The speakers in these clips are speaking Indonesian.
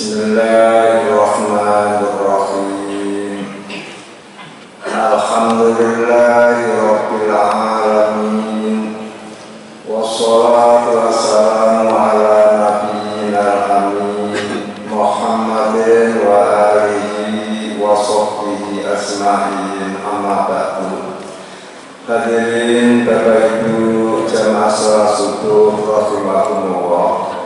Bismillahirrahmanirrahim. Alhamdulillahirabbil alamin. Wassalatu wassalamu ala nabiyyil amin Muhammadin wa alihi wa sahbihi asma'in, amma ba'du. Hadirin Bapak Ibu jamaah salat subuh rahimakumullah.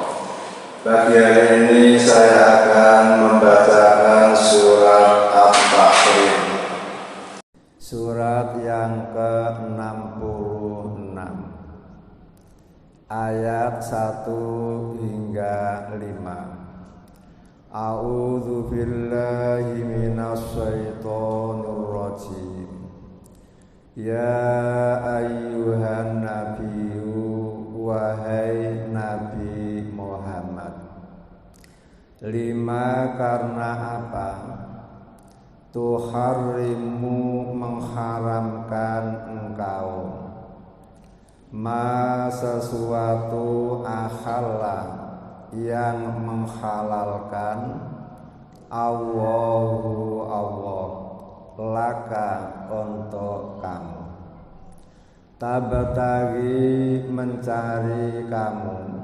Pagi hari ini saya akan membacakan surat At-Tahrim, surat yang ke-66, ayat 1 hingga 5. A'udzu billahi minasyaitonir rajim. Ya ayyuhan nabiyyu, wahai Nabi Muhammad. Lima, karena apa? Tuharrimu, mengharamkan engkau. Ma, sesuatu, akhala, yang menghalalkan. Allahu, Allah, laka, untuk kamu. Tabtaghi, mencari kamu.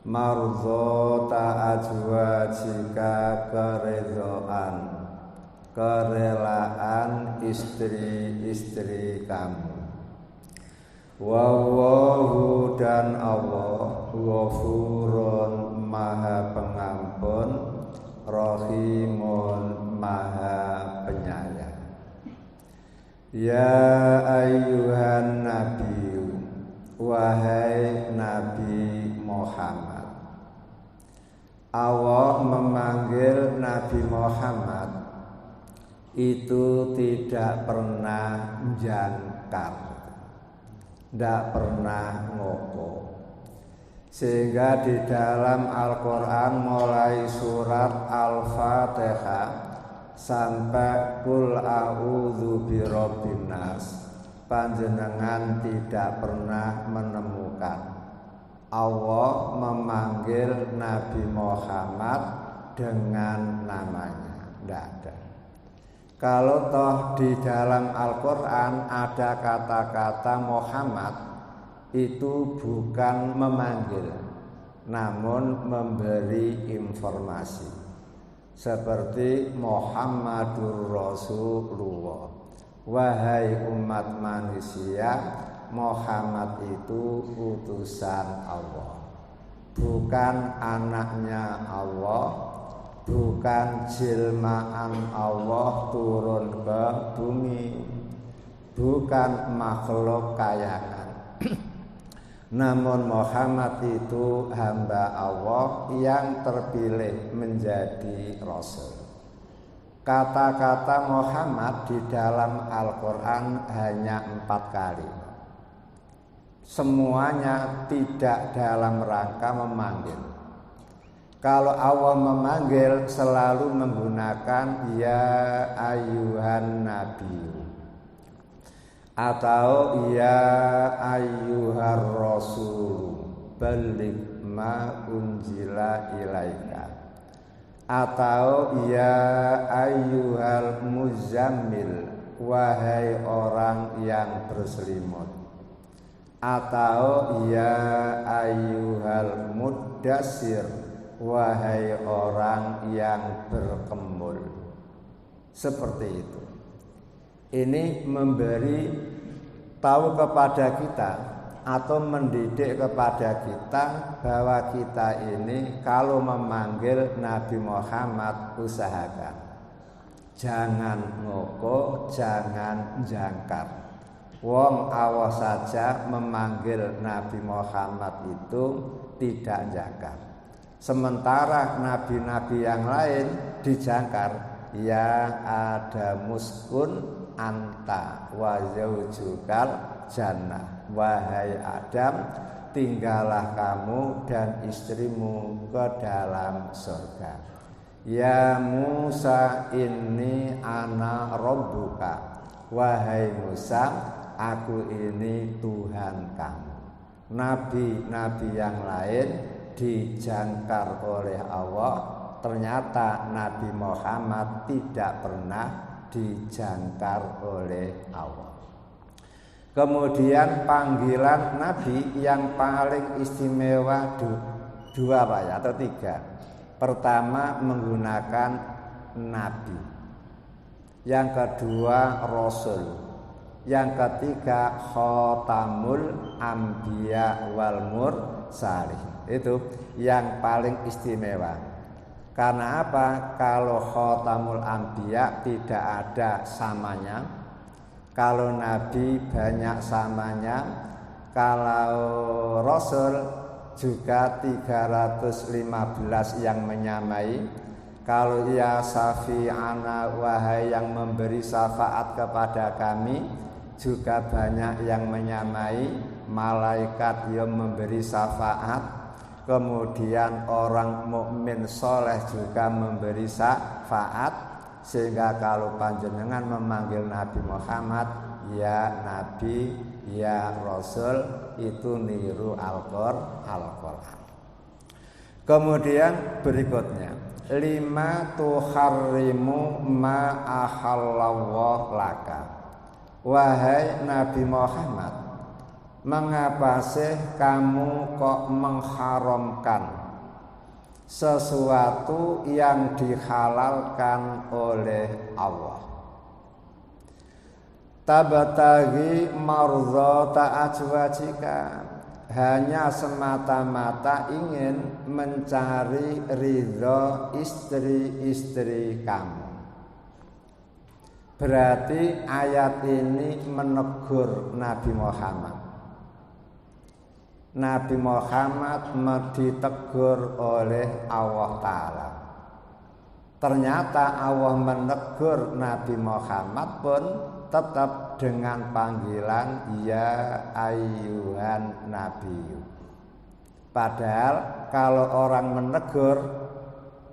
Marzota azwajika, keredoan, kerelaan istri-istri kamu. Wallahu, dan Allah, Ghafurun, maha pengampun, Rahimun, maha penyayang. Ya ayyuhan nabiyyu, wahai Nabi Muhammad. Allah memanggil Nabi Muhammad itu tidak pernah jangkar, tidak pernah ngoko. Sehingga di dalam Al-Quran mulai surat Al-Fatihah sampai Qul a'udzu birabbin nas, panjenengan tidak pernah menemukan Allah memanggil Nabi Muhammad dengan namanya. Tidak ada. Kalau toh di dalam Al-Quran ada kata-kata Muhammad, itu bukan memanggil, namun memberi informasi. Seperti Muhammadur Rasulullah, wahai umat manusia, Muhammad itu utusan Allah, bukan anaknya Allah, bukan jelmaan Allah turun ke bumi, bukan makhluk kayangan. Namun Muhammad itu hamba Allah yang terpilih menjadi Rasul. Kata-kata Muhammad di dalam Al-Quran hanya 4 kali. Semuanya tidak dalam rangka memanggil. Kalau Allah memanggil selalu menggunakan ya ayyuhan nabi, atau ya ayyuhar rasul balligh ma unzila ilaika, atau ya ayyuhal muzammil, wahai orang yang berselimut, atau ya ayyuhal muddassir, wahai orang yang berkemul. Seperti itu. Ini memberi tahu kepada kita atau mendidik kepada kita bahwa kita ini kalau memanggil Nabi Muhammad usahakan jangan ngoko, jangan jangkar. Wong awas saja memanggil Nabi Muhammad itu tidak jangkar. Sementara nabi-nabi yang lain dijangkar, ya ada muskun anta wa zaujukal jannah, wahai Adam, tinggallah kamu dan istrimu ke dalam surga. Ya Musa, inni ana rabbuka, wahai Musa, aku ini Tuhan kamu. Nabi-nabi yang lain dijangkar oleh Allah, ternyata Nabi Muhammad tidak pernah dijangkar oleh Allah. Kemudian panggilan Nabi yang paling istimewa dua Pak ya, atau tiga. Pertama menggunakan Nabi, yang kedua Rasul, yang ketiga Khotamul Anbiya wal Mursalin. Itu yang paling istimewa. Karena apa? Kalau Khotamul Anbiya tidak ada samanya, kalau Nabi banyak samanya, kalau Rasul juga 315 yang menyamai. Kalau ya syafi'ana, wahai yang memberi syafaat kepada kami, juga banyak yang menyamai. Malaikat yang memberi syafaat, kemudian orang mukmin soleh juga memberi syafaat. Sehingga kalau panjenengan memanggil Nabi Muhammad ya Nabi, ya Rasul, itu niru Al-Quran. Kemudian berikutnya, lima tuharrimu ma ahallallahu laka. Wahai Nabi Muhammad, mengapa sih kamu kok mengharamkan sesuatu yang dihalalkan oleh Allah? Tabtaghi mardhata azwajika, hanya semata-mata ingin mencari ridho istri-istri kamu. Berarti ayat ini menegur Nabi Muhammad. Nabi Muhammad ditegur oleh Allah Ta'ala. Ternyata Allah menegur Nabi Muhammad pun tetap dengan panggilan ya ayyuhan nabiyyu. Padahal kalau orang menegur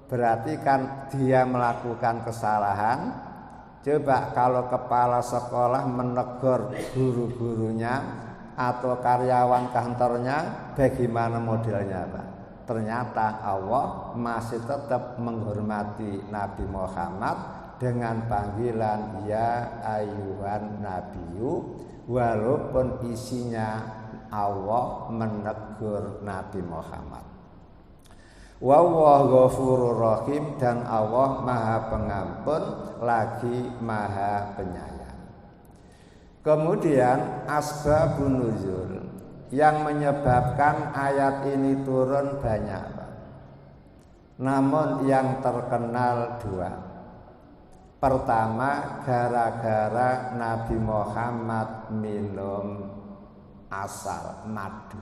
berarti kan dia melakukan kesalahan. Coba kalau kepala sekolah menegur guru-gurunya atau karyawan kantornya, bagaimana modelnya Pak? Ternyata Allah masih tetap menghormati Nabi Muhammad dengan panggilan ya ayyuhan nabiyyu, walaupun isinya Allah menegur Nabi Muhammad. Wallahu ghafurur rahim, dan Allah Maha Pengampun lagi Maha Penyayang. Kemudian asbabun nuzul, yang menyebabkan ayat ini turun banyak Pak. Namun yang terkenal dua. Pertama, gara-gara Nabi Muhammad minum asal madu.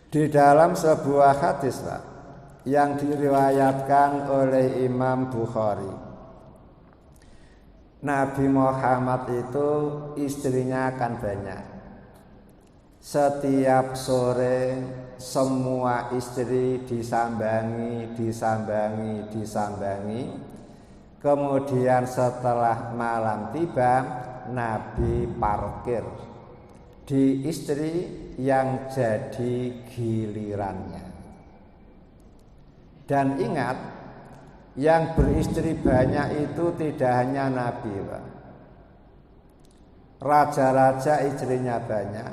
Di dalam sebuah hadis Pak, yang diriwayatkan oleh Imam Bukhari, Nabi Muhammad itu istrinya akan banyak. Setiap sore semua istri disambangi. Kemudian setelah malam tiba, Nabi parkir di istri yang jadi gilirannya. Dan ingat, yang beristri banyak itu tidak hanya Nabi Pak. Raja-raja istrinya banyak,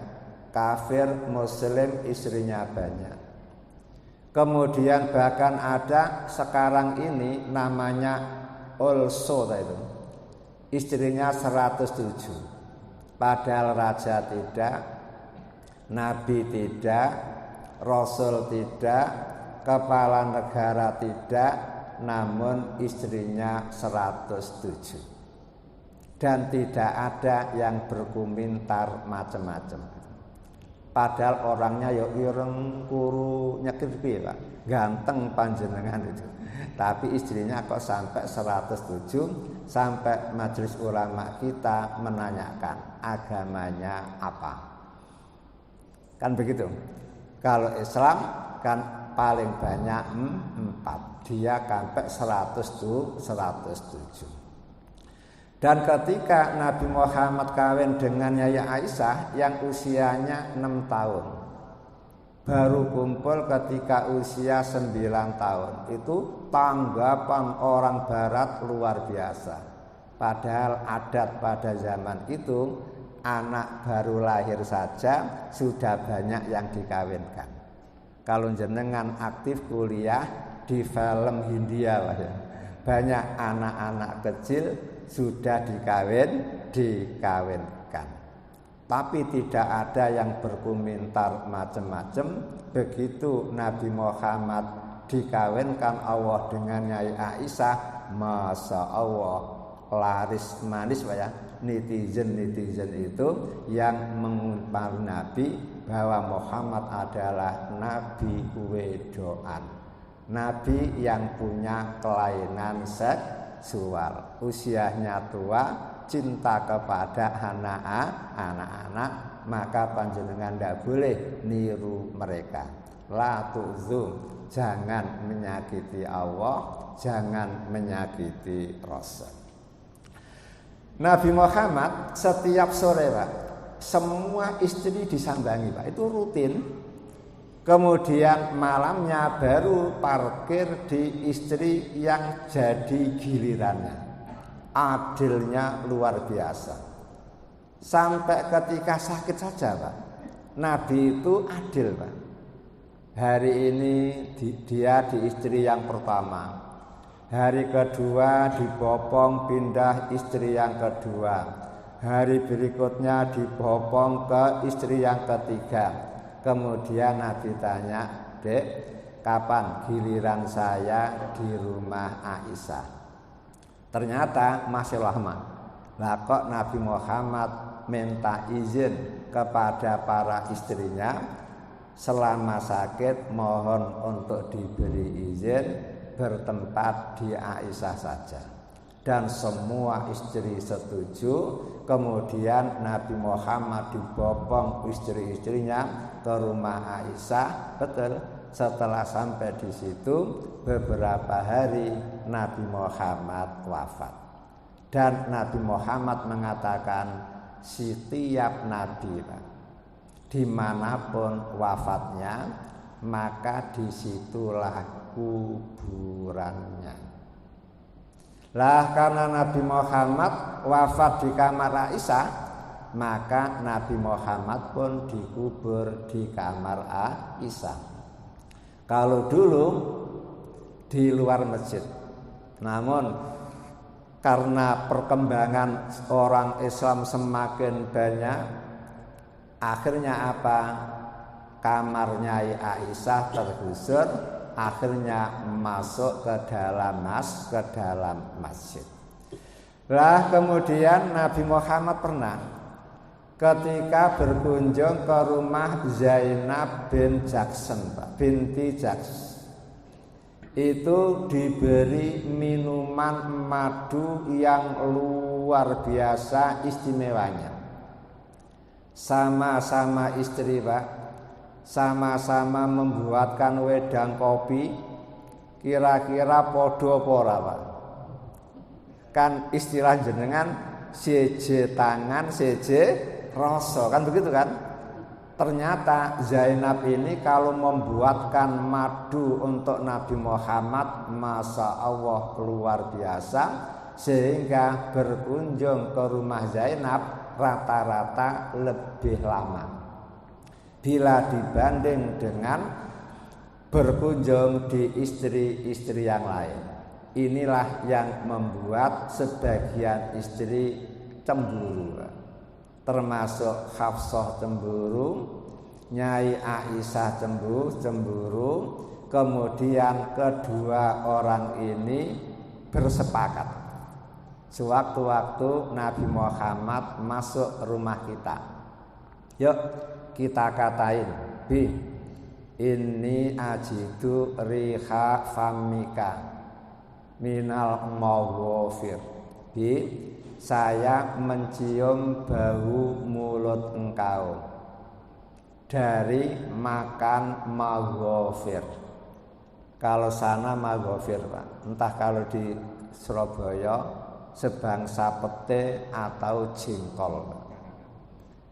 kafir muslim istrinya banyak. Kemudian bahkan ada sekarang ini namanya Olso itu, istrinya 107. Padahal raja tidak, Nabi tidak, Rasul tidak, kepala negara tidak, namun istrinya 107. Dan tidak ada yang berkomentar macam-macam. Padahal orangnya ya ireng kuru nyekir Pak, ganteng panjenengan itu. Tapi istrinya kok sampai 107, sampai majelis ulama kita menanyakan agamanya apa. Kan begitu. Kalau Islam kan paling banyak 4, dia sampai 107. Dan ketika Nabi Muhammad kawin dengan Yaya Aisyah yang usianya 6 tahun, baru kumpul ketika usia 9 tahun. Itu tanggapan orang barat luar biasa. Padahal adat pada zaman itu anak baru lahir saja sudah banyak yang dikawinkan. Kalau jenengan aktif kuliah di film Hindia lah ya, banyak anak-anak kecil sudah dikawinkan. Tapi tidak ada yang berkomentar macam-macam. Begitu Nabi Muhammad dikawinkan Allah dengan Nyai Aisyah, Masya Allah, laris manis Pak ya. Netizen itu yang mengumpar Nabi bahwa Muhammad adalah Nabi wedoan, Nabi yang punya kelainan seksual, usianya tua, cinta kepada anak-anak, maka panjenengan tidak boleh niru mereka. La tu'zum, jangan menyakiti Allah, jangan menyakiti Rasul. Nabi Muhammad setiap sore Pak, semua istri disambangi Pak, itu rutin. Kemudian malamnya baru parkir di istri yang jadi gilirannya. Adilnya luar biasa. Sampai ketika sakit saja Pak, Nabi itu adil Pak. Hari ini dia di istri yang pertama, hari kedua dibopong pindah istri yang kedua, hari berikutnya dibopong ke istri yang ketiga. Kemudian Nabi tanya, "Dek, kapan giliran saya di rumah Aisyah?" Ternyata masih lama. Lah kok Nabi Muhammad minta izin kepada para istrinya, selama sakit mohon untuk diberi izin bertempat di Aisyah saja. Dan semua istri setuju. Kemudian Nabi Muhammad dibopong istri-istrinya ke rumah Aisyah. Betul. Setelah sampai di situ beberapa hari Nabi Muhammad wafat. Dan Nabi Muhammad mengatakan setiap nabi Pak, dimanapun wafatnya, maka disitulah kuburannya. Lah karena Nabi Muhammad wafat di kamar Aisyah, maka Nabi Muhammad pun dikubur di kamar Aisyah. Kalau dulu di luar masjid, namun karena perkembangan orang Islam semakin banyak, akhirnya apa? Kamarnya Aisyah tergusur, akhirnya masuk ke dalam masjid. Lah kemudian Nabi Muhammad pernah ketika berkunjung ke rumah Zainab binti Jahsh, itu diberi minuman madu yang luar biasa istimewanya. Sama-sama istri Pak, sama-sama membuatkan wedang kopi, kira-kira podo apa ora Pak? Kan istilah jenengan seje tangan seje rasa, kan begitu kan? Ternyata Zainab ini kalau membuatkan madu untuk Nabi Muhammad, Masya Allah luar biasa, sehingga berkunjung ke rumah Zainab rata-rata lebih lama bila dibanding dengan berkunjung di istri-istri yang lain. Inilah yang membuat sebagian istri cemburu, termasuk Hafsah cemburu, Nyai Aisyah cemburu. Kemudian kedua orang ini bersepakat, sewaktu-waktu Nabi Muhammad masuk rumah kita, yuk kita katain, Bi, ini ajidu riha famika minal maghfir. Bi, saya mencium bau mulut engkau dari makan maghfir. Kalau sana maghfir Pak, entah kalau di Surabaya sebangsa pete atau jengkol Pak.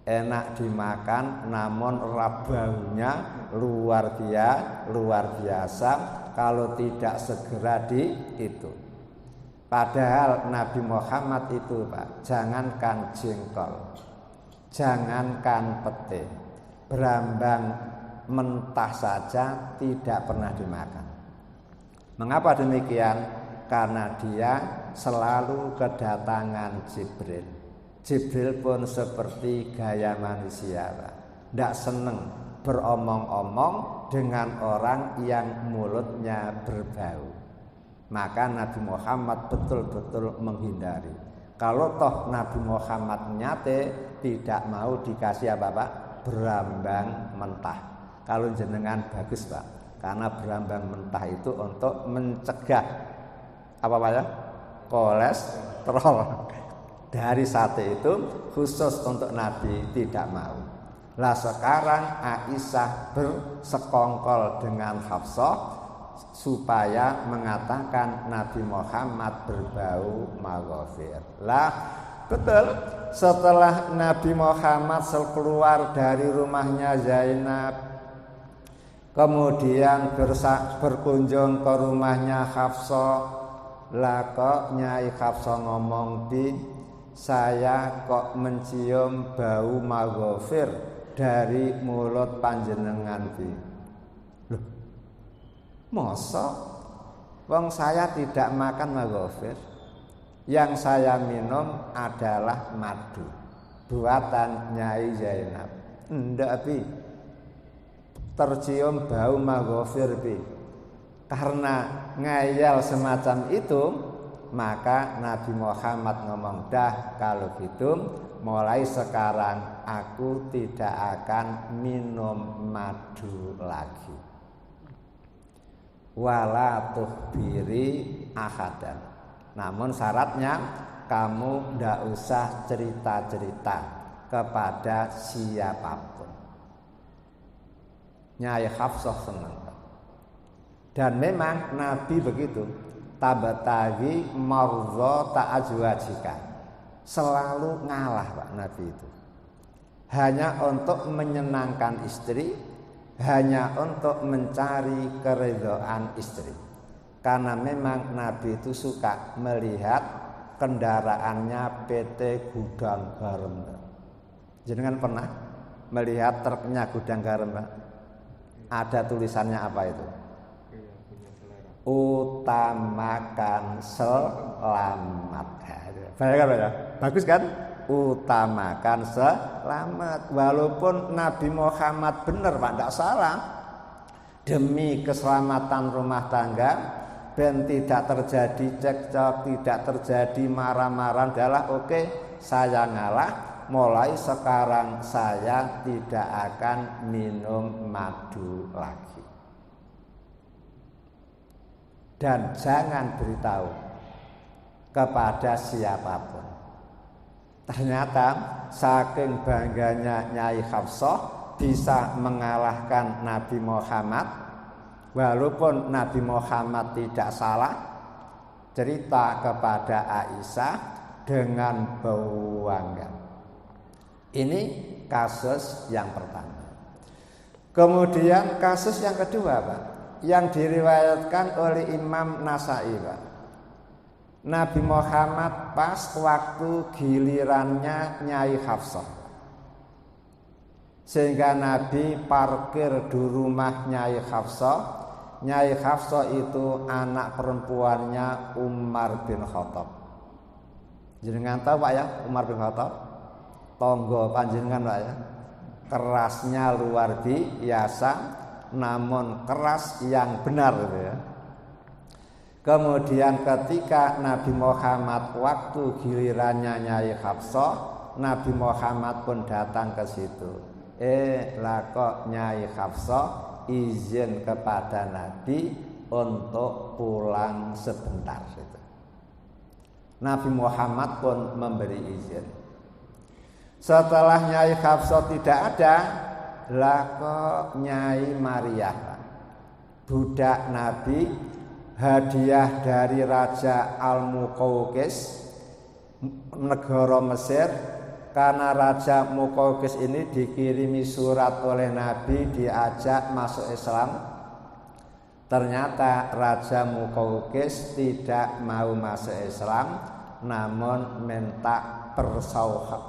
enak dimakan, namun baunya luar biasa kalau tidak segera itu. Padahal Nabi Muhammad itu Pak, jangankan jengkol, jangankan pete, berambang mentah saja tidak pernah dimakan. Mengapa demikian? Karena dia selalu kedatangan Jibril. Jibril pun seperti gaya manusia, Pak. Tidak senang beromong-omong dengan orang yang mulutnya berbau. Maka Nabi Muhammad betul-betul menghindari. Kalau toh Nabi Muhammad nyate tidak mau dikasih apa Pak? Berambang mentah. Kalau jenengan bagus Pak, karena berambang mentah itu untuk mencegah apa Pak ya? Kolesterol. Dari sate itu khusus untuk Nabi tidak mau. Lah sekarang Aisyah bersekongkol dengan Hafsah supaya mengatakan Nabi Muhammad berbau maghfir. Lah betul, setelah Nabi Muhammad keluar dari rumahnya Zainab, kemudian berkunjung ke rumahnya Hafsah, lah kok Nyai Hafsah ngomong saya kok mencium bau maghfir dari mulut panjenengan Loh, masa wong saya tidak makan maghfir, yang saya minum adalah madu buatan Nyai Zainab. Ndak Bi, tercium bau maghfir Bi. Karena ngayal semacam itu, maka Nabi Muhammad ngomong, dah kalau gitu mulai sekarang aku tidak akan minum madu lagi. Wala tuhbiri ahadan. Namun syaratnya kamu tidak usah cerita-cerita kepada siapapun. Nyai Hafsah senang. Dan memang Nabi begitu. Tabatagi marza ta'azwajika. Selalu ngalah Pak Nabi itu. Hanya untuk menyenangkan istri, hanya untuk mencari keridhaan istri. Karena memang Nabi itu suka melihat kendaraannya PT Gudang Garam. Jenengan pernah melihat truknya Gudang Garam Pak? Ada tulisannya apa itu? Utamakan selamat. Ya? Bagus kan? Utamakan selamat. Walaupun Nabi Muhammad benar Pak, tidak salah. Demi keselamatan rumah tangga, ben tidak terjadi cekcok, tidak terjadi marah-marah, adalah oke, saya ngalah. Mulai sekarang saya tidak akan minum madu lagi. Dan jangan beritahu kepada siapapun. Ternyata saking bangganya Nyai Hafsah bisa mengalahkan Nabi Muhammad, walaupun Nabi Muhammad tidak salah, cerita kepada Aisyah dengan bangga. Ini kasus yang pertama. Kemudian kasus yang kedua Pak, yang diriwayatkan oleh Imam Nasai Pak. Nabi Muhammad pas waktu gilirannya Nyai Hafsah, sehingga Nabi parkir di rumah Nyai Hafsah. Nyai Hafsah itu anak perempuannya Umar bin Khattab. Jenengan tahu Pak ya Umar bin Khattab? Tonggo panjenengan Pak ya. Kerasnya luar biasa, namun keras yang benar gitu ya. Kemudian ketika Nabi Muhammad waktu gilirannya Nyai Hafsah, Nabi Muhammad pun datang ke situ. Lah kok Nyai Hafsah izin kepada Nabi untuk pulang sebentar gitu. Nabi Muhammad pun memberi izin. Setelah Nyai Hafsah tidak ada, lah kok Nyai Maria, budak Nabi, hadiah dari Raja Al-Muqawqis negara Mesir, Karena Raja Muqawqis ini dikirimi surat oleh Nabi diajak masuk Islam. Ternyata Raja Muqawqis tidak mau masuk Islam, namun minta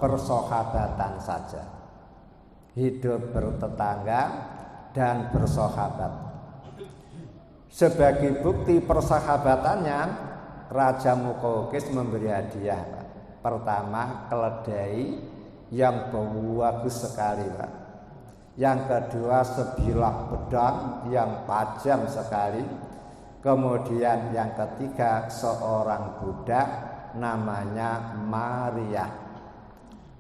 persahabatan saja. Hidup bertetangga dan bersahabat. Sebagai bukti persahabatannya, Raja Muqawqis memberi hadiah. Pertama, keledai yang bagus sekali, Pak. Yang kedua, sebilah pedang yang tajam sekali. Kemudian yang ketiga, seorang budak namanya Maria.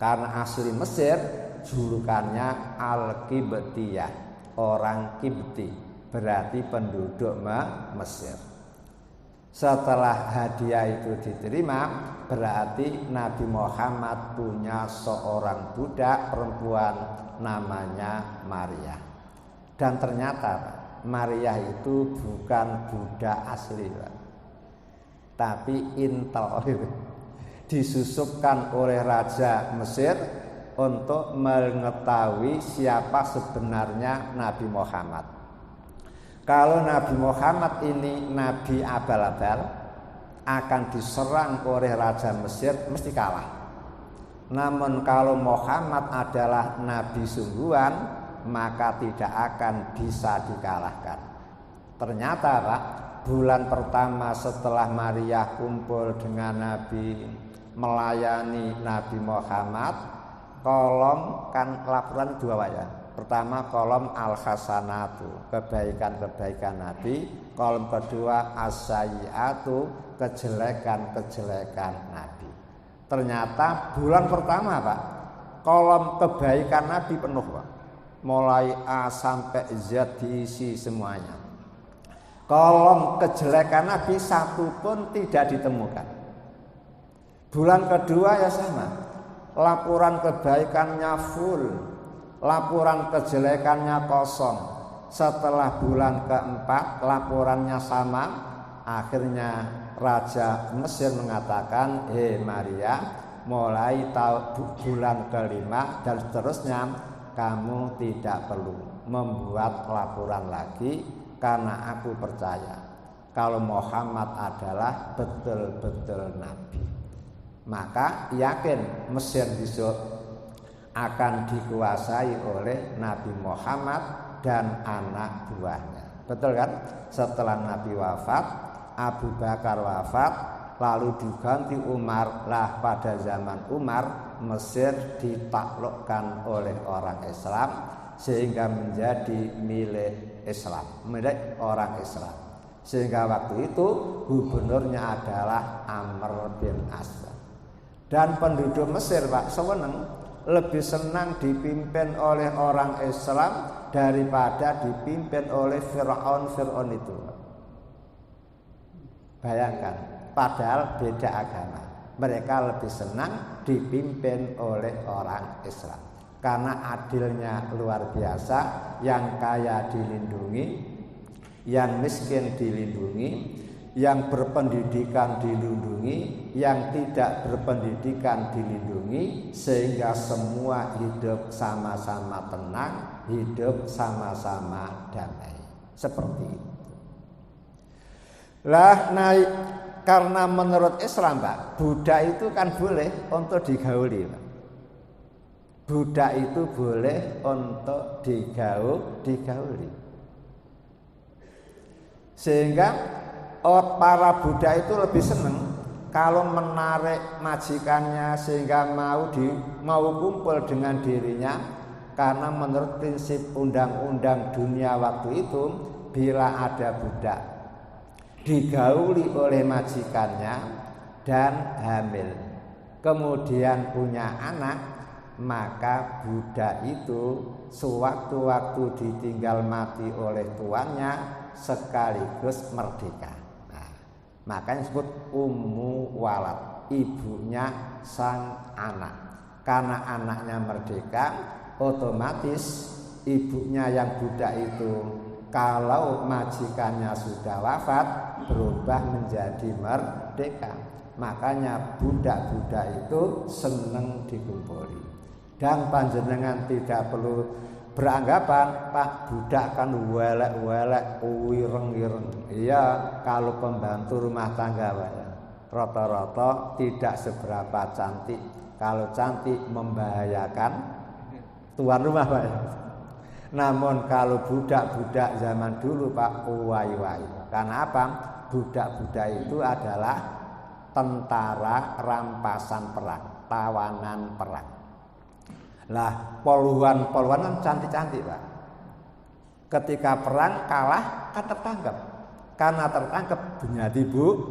Karena asli Mesir, julukannya Al-Qibtiyah, orang Qibti, berarti penduduk Mesir. Setelah hadiah itu diterima, berarti Nabi Muhammad punya seorang budak perempuan namanya Maria. Dan ternyata Maria itu bukan budak asli, Pak, tapi intel, disusupkan oleh Raja Mesir untuk mengetahui siapa sebenarnya Nabi Muhammad. Kalau Nabi Muhammad ini Nabi abal-abal, akan diserang oleh Raja Mesir, mesti kalah. Namun kalau Muhammad adalah Nabi sungguhan, maka tidak akan bisa dikalahkan. Ternyata, Pak, bulan pertama setelah Maria kumpul dengan Nabi, melayani Nabi Muhammad, kolom kan laporan dua, Pak, ya. Pertama kolom al-hasanatu, kebaikan-kebaikan Nabi. Kolom kedua as-sayyiatu, kejelekan-kejelekan Nabi. Ternyata bulan pertama, Pak, kolom kebaikan Nabi penuh, Pak. Mulai A sampai Z diisi semuanya. Kolom kejelekan Nabi satu pun tidak ditemukan. Bulan kedua ya sama. Laporan kebaikannya full, laporan kejelekannya kosong. Setelah bulan keempat laporannya sama. Akhirnya Raja Mesir mengatakan, Maria, mulai bulan kelima dan seterusnya kamu tidak perlu membuat laporan lagi, karena aku percaya kalau Muhammad adalah betul-betul Nabi. Maka yakin Mesir besok akan dikuasai oleh Nabi Muhammad dan anak buahnya. Betul kan? Setelah Nabi wafat, Abu Bakar wafat, lalu diganti Umar. Lah pada zaman Umar, Mesir ditaklukkan oleh orang Islam sehingga menjadi milik Islam, milik orang Islam. Sehingga waktu itu gubernurnya adalah Amr bin As. Dan penduduk Mesir, Pak, lebih senang dipimpin oleh orang Islam daripada dipimpin oleh Fir'aun itu. Bayangkan, padahal beda agama, mereka lebih senang dipimpin oleh orang Islam karena adilnya luar biasa. Yang kaya dilindungi, yang miskin dilindungi, yang berpendidikan dilindungi, yang tidak berpendidikan dilindungi, sehingga semua hidup sama-sama tenang, hidup sama-sama damai. Seperti itu. Lah, karena menurut Islam, Pak, budak itu kan boleh untuk digauli, Pak. Budak itu boleh untuk digauli. Sehingga para budak itu lebih senang kalau menarik majikannya sehingga mau kumpul dengan dirinya, karena menurut prinsip undang-undang dunia waktu itu, bila ada budak digauli oleh majikannya dan hamil, kemudian punya anak, maka budak itu sewaktu-waktu ditinggal mati oleh tuannya sekaligus merdeka. Makanya disebut ummu walad, ibunya sang anak. Karena anaknya merdeka, otomatis ibunya yang budak itu, kalau majikannya sudah wafat, berubah menjadi merdeka. Makanya budak-budak itu senang dikumpuli. Dan panjenengan tidak perlu beranggapan Pak budak kan welek-welek wireng-wireng. Iya, kalau pembantu rumah tangga Pak, rata-rata tidak seberapa cantik. Kalau cantik membahayakan tuan rumah Pak. Namun kalau budak-budak zaman dulu Pak, uwai-wai. Karena apa? Budak-budak itu adalah tentara rampasan perang, tawanan perang. Lah, poluan-poluan kan cantik-cantik Pak. Ketika perang kalah kan tertangkap. Karena tertangkap menjadi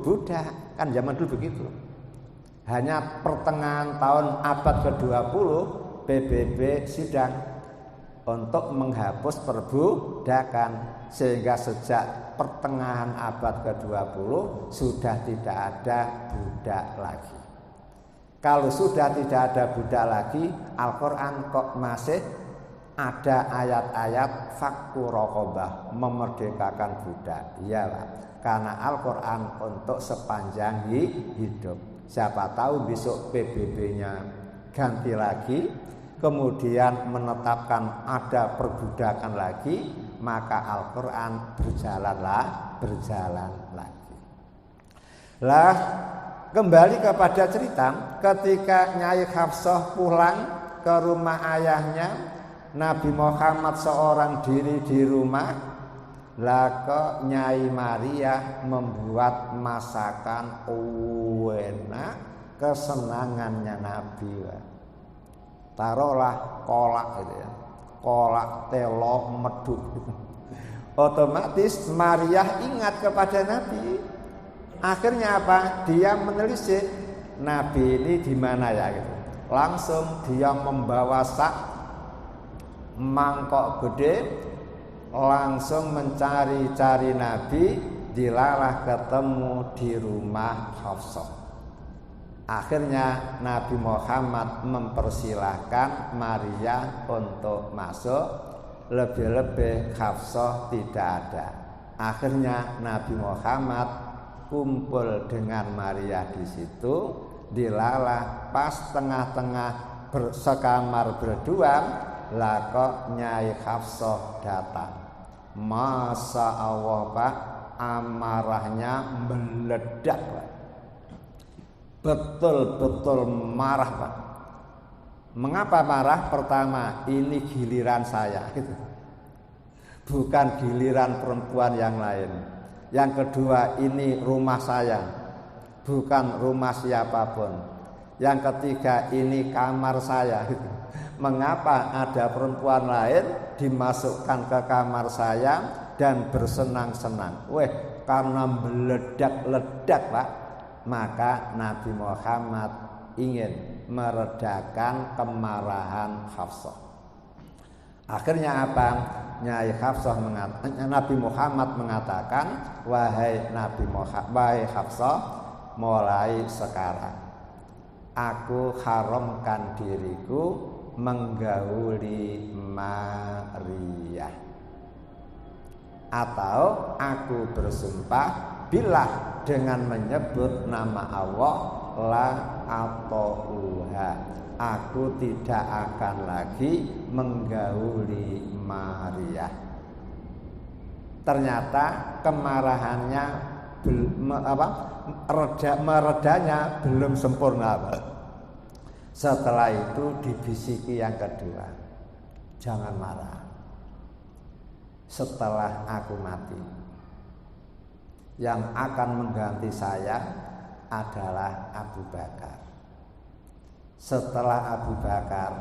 budak. Kan zaman dulu begitu. Hanya pertengahan tahun abad ke-20 PBB sidang untuk menghapus perbudakan, sehingga sejak pertengahan abad ke-20 sudah tidak ada budak lagi. Kalau sudah tidak ada budak lagi, Al-Quran kok masih ada ayat-ayat fakku raqabah, memerdekakan budak. Iyalah, karena Al-Quran untuk sepanjang hidup. Siapa tahu besok PBB-nya ganti lagi, kemudian menetapkan ada perbudakan lagi, maka Al-Quran berjalan lagi. Lah, kembali kepada cerita, ketika Nyai Hafsah pulang ke rumah ayahnya, Nabi Muhammad seorang diri di rumah, lah kok Nyai Maria membuat masakan enak kesenangannya Nabi. Taruhlah kolak gitu ya, kolak telo meduk. Otomatis Maria ingat kepada Nabi. Akhirnya apa? Dia menelisik Nabi ini di mana ya gitu. Langsung dia membawa sak mangkok gede, langsung mencari-cari Nabi, dilalah ketemu di rumah Hafsah. Akhirnya Nabi Muhammad mempersilahkan Maria untuk masuk, lebih-lebih Hafsah tidak ada. Akhirnya Nabi Muhammad kumpul dengan Maria di situ, dilalah pas tengah-tengah sekamar berdua, lah kok Nyai Hafsah datang. Masya Allah Pak, amarahnya meledak Pak. Betul-betul marah Pak. Mengapa marah? Pertama, ini giliran saya gitu. Bukan giliran perempuan yang lain. Yang kedua, ini rumah saya, bukan rumah siapapun. Yang ketiga, ini kamar saya. Mengapa ada perempuan lain dimasukkan ke kamar saya dan bersenang-senang? Karena meledak-ledak Pak. Maka Nabi Muhammad ingin meredakan kemarahan Hafsah. Akhirnya apa? Nyai Hafsah Nabi Muhammad mengatakan, wahai Hafsah, mulai sekarang aku haramkan diriku menggauli Maria, atau aku bersumpah billah dengan menyebut nama Allah, la atauha, aku tidak akan lagi menggauli Maria. Ternyata kemarahannya meredanya belum sempurna. Setelah itu dibisiki yang kedua, jangan marah. Setelah aku mati, yang akan mengganti saya adalah Abu Bakar. Setelah Abu Bakar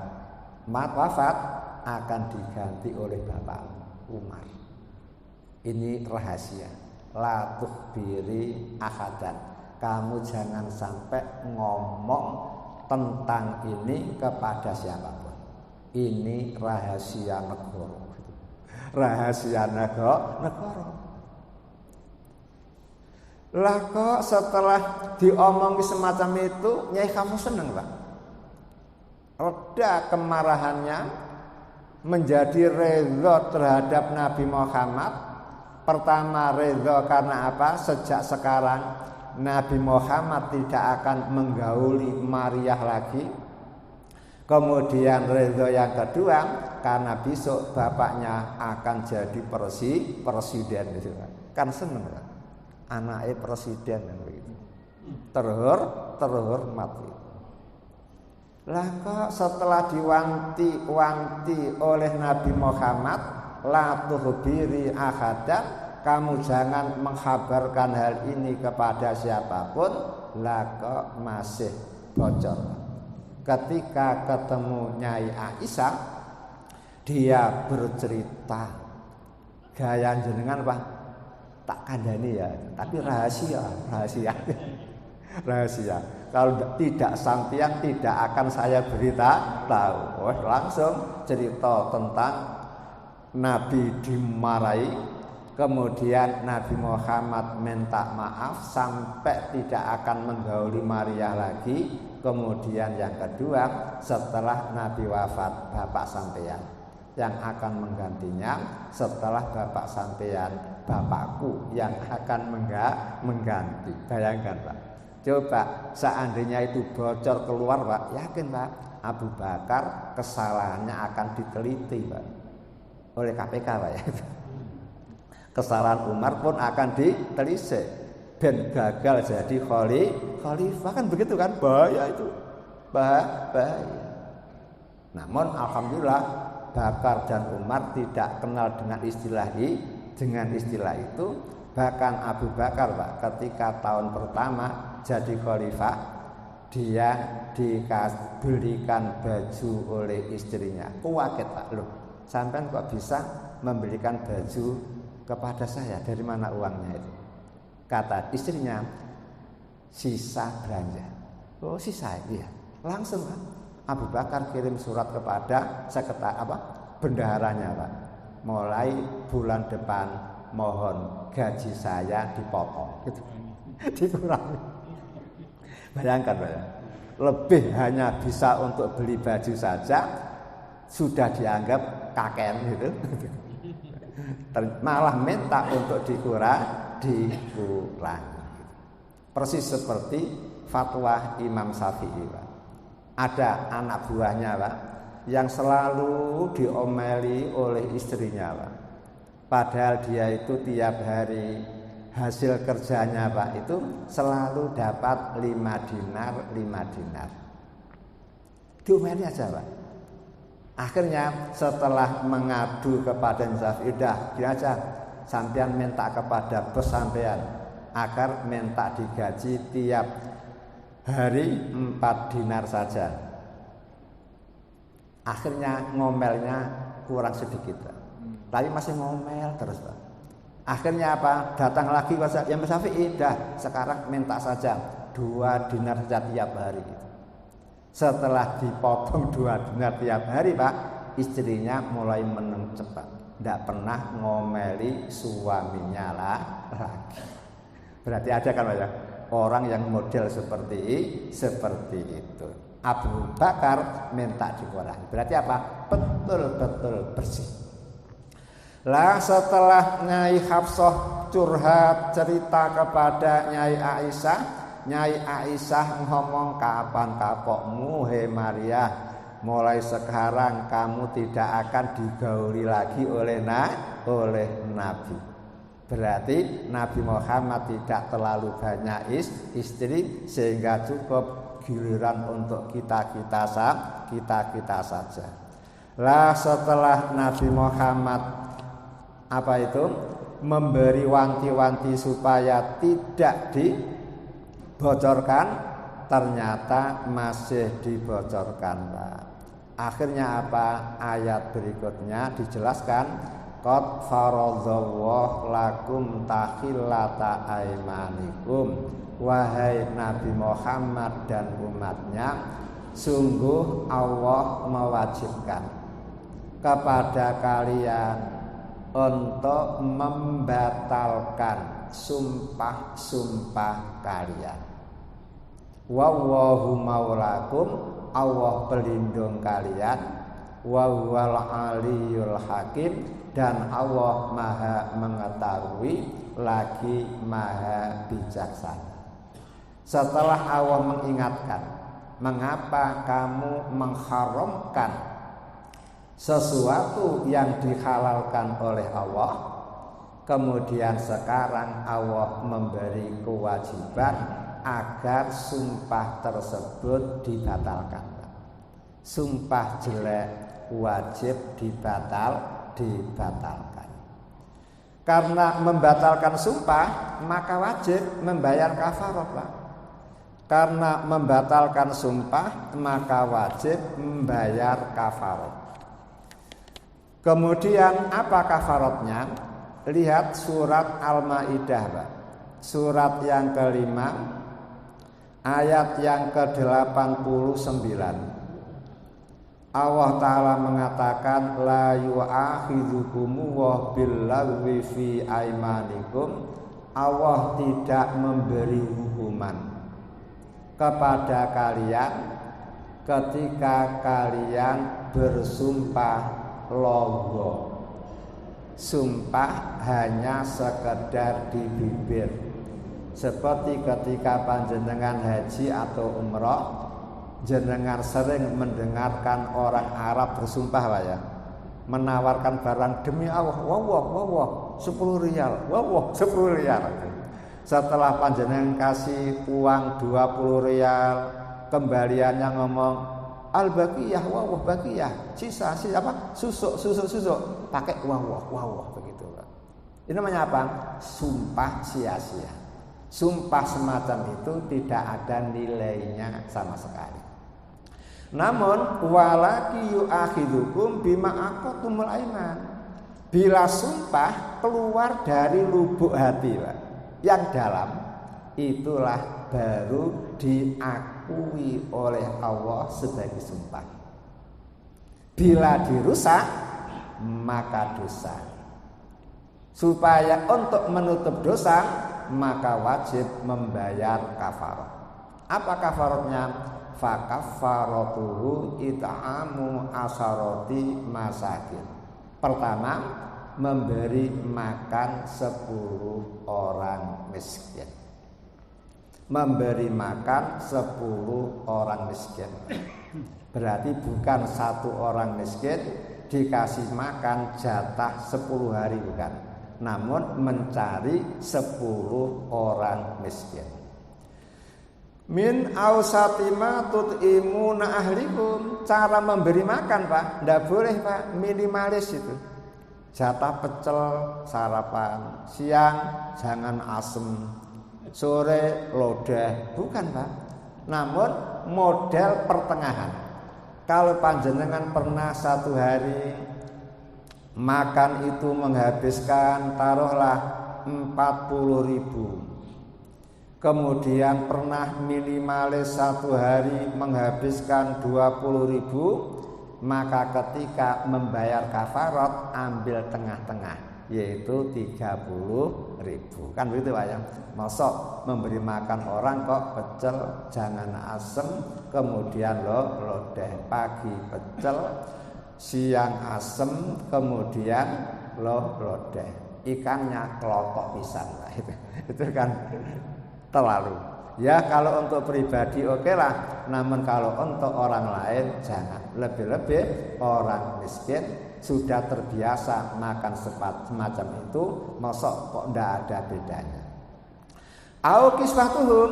wafat, akan diganti oleh Bapak Umar. Ini rahasia. La tukhbiri ahadan. Kamu jangan sampai ngomong tentang ini kepada siapapun. Ini rahasia negara. Rahasia negara. Lah kok setelah diomongi semacam itu, Nyai kamu seneng Pak. Reda kemarahannya, menjadi redha terhadap Nabi Muhammad. Pertama redha karena apa? Sejak sekarang Nabi Muhammad tidak akan menggauli Maria lagi. Kemudian ridho yang kedua karena besok bapaknya akan jadi presiden gitu kan seneng kan anaknya presiden kan begitu terhormat gitu. Lah kok setelah diwanti-wanti oleh Nabi Muhammad la tuhbiri ahadan, kamu jangan menghabarkan hal ini kepada siapapun, lah kok masih bocor. Ketika ketemu Nyai Aisyah, dia bercerita gaya jenengan Pak tak kandani ya, tapi rahasia. Kalau tidak sampean tidak akan saya beritahu. Langsung cerita tentang Nabi dimarahi, kemudian Nabi Muhammad minta maaf sampai tidak akan menggauli Maria lagi. Kemudian yang kedua, setelah Nabi wafat bapak sampean yang akan menggantinya, setelah bapak sampean bapakku yang akan mengganti. Bayangkan Pak, coba seandainya itu bocor keluar Pak, yakin Pak Abu Bakar kesalahannya akan diteliti Pak oleh KPK Pak ya. Kesalahan Umar pun akan ditelisik dan gagal jadi khalifah kan begitu kan, bahaya itu, bahaya. Namun alhamdulillah Bakar dan Umar tidak kenal dengan istilah itu. Bahkan Abu Bakar Pak ketika tahun pertama jadi khalifah, dia dibelikan baju oleh istrinya. Kuwaget Pak, loh sampean kok bisa membelikan baju kepada saya, dari mana uangnya itu? Kata istrinya, sisa belanja. Oh sisa, iya. Langsung Pak Abu Bakar kirim surat kepada bendaharanya Pak. Mulai bulan depan mohon gaji saya dipotong, gitu. Dikurangi. Bayangkan Pak ya, lebih hanya bisa untuk beli baju saja sudah dianggap kakean gitu. Malah minta untuk dikurangi. Persis seperti fatwa Imam Syafi'i Pak. Ada anak buahnya Pak yang selalu diomeli oleh istrinya Pak. Padahal dia itu tiap hari hasil kerjanya Pak itu selalu dapat 5 dinar. Diomeli aja Pak. Akhirnya setelah mengadu kepada Syafi'i, udah gini aja, sampean minta kepada bos sampean agar minta digaji tiap hari 4 dinar saja. Akhirnya ngomelnya kurang sedikit Pak. Tapi masih ngomel terus Pak. Akhirnya apa? Datang lagi ya Mas Syafi'i, dah sekarang minta saja 2 dinar saja tiap hari gitu. Setelah dipotong 2 dinar tiap hari Pak, istrinya mulai meneng cepat. Tidak pernah ngomeli suaminya lagi. Berarti ada kan Pak ya, orang yang model seperti itu. Abu Bakar minta dikurangi. Berarti apa? Betul-betul bersih. Lah setelah Nyai Hafsah curhat cerita kepada Nyai Aisyah ngomong, kapan kapokmu he Maria? Mulai sekarang kamu tidak akan digauli lagi oleh Nabi. Berarti Nabi Muhammad tidak terlalu banyak istri sehingga cukup giliran untuk kita saja. Lah setelah Nabi Muhammad memberi wanti-wanti supaya tidak dibocorkan, ternyata masih dibocorkan Pak. Akhirnya apa? Ayat berikutnya dijelaskan, qad faradallahu lakum tahillata aimanikum. Wahai Nabi Muhammad dan umatnya, sungguh Allah mewajibkan kepada kalian untuk membatalkan sumpah-sumpah kalian. Wallahu maulakum, Allah pelindung kalian, wa huwal aliyul hakim, dan Allah maha mengetahui lagi maha bijaksana. Setelah Allah mengingatkan Mengapa kamu mengharamkan sesuatu yang dihalalkan oleh Allah, kemudian sekarang Allah memberi kewajiban agar sumpah tersebut dibatalkan. Sumpah jelek wajib dibatalkan. Karena membatalkan sumpah maka wajib membayar kafarat, Pak. Karena membatalkan sumpah maka wajib membayar kafarat. Kemudian apa kafaratnya? Lihat surat Al-Maidah, Pak. Surat yang kelima ayat yang ke-89. Allah Ta'ala mengatakan la yu'akhidhukum wa billagwi fi aimanikum. Allah tidak memberi hukuman kepada kalian ketika kalian bersumpah logho. Sumpah hanya sekedar di bibir, seperti ketika panjenengan haji atau umrah, jenengan sering mendengarkan orang Arab bersumpah, Pak ya, menawarkan barang demi Allah, wawah 10 rial, wawah 10 rial. Setelah panjenengan kasih uang 20 rial, kembaliannya ngomong al-baqiyah, wawah baqiyah, sisa apa? Susuk, pakai wawah begitu, Pak. Ini namanya apa? Sumpah sia-sia. Sumpah semacam itu tidak ada nilainya sama sekali. Namun walaki yu'akhidukum bima aqadtumul aiman. Bila sumpah keluar dari lubuk hati, Pak, yang dalam, itulah baru diakui oleh Allah sebagai sumpah. Bila dirusak maka dosa. Supaya untuk menutup dosa maka wajib membayar kafarat. Apa kafaratnya? Fakaffaratuhu it'amu asharati masakin. Pertama, memberi makan 10 orang miskin. Memberi makan 10 orang miskin. Berarti bukan 1 orang miskin dikasih makan jatah 10 hari, bukan. Namun mencari 10 orang miskin. Min ausatima tut'imuna ahlikum. Cara memberi makan, Pak, tidak boleh, Pak, minimalis itu. Jatah pecel sarapan, siang jangan asem, sore lodeh, bukan, Pak. Namun model pertengahan. Kalau panjenengan pernah 1 hari makan itu menghabiskan taruhlah 40.000, kemudian pernah minimalis 1 hari menghabiskan 20.000, maka ketika membayar kafarat ambil tengah-tengah, yaitu 30.000. Kan begitu, Pak ya. Mosok memberi makan orang kok pecel jangan asem, kemudian lodeh, pagi pecel, siang asem, kemudian lodeh, ikannya kelotok pisan. Itu kan terlalu. Ya kalau untuk pribadi oke lah, namun kalau untuk orang lain jangan. Lebih-lebih orang miskin sudah terbiasa makan semacam itu, mosok kok ndak ada bedanya. Au kiswatuhum,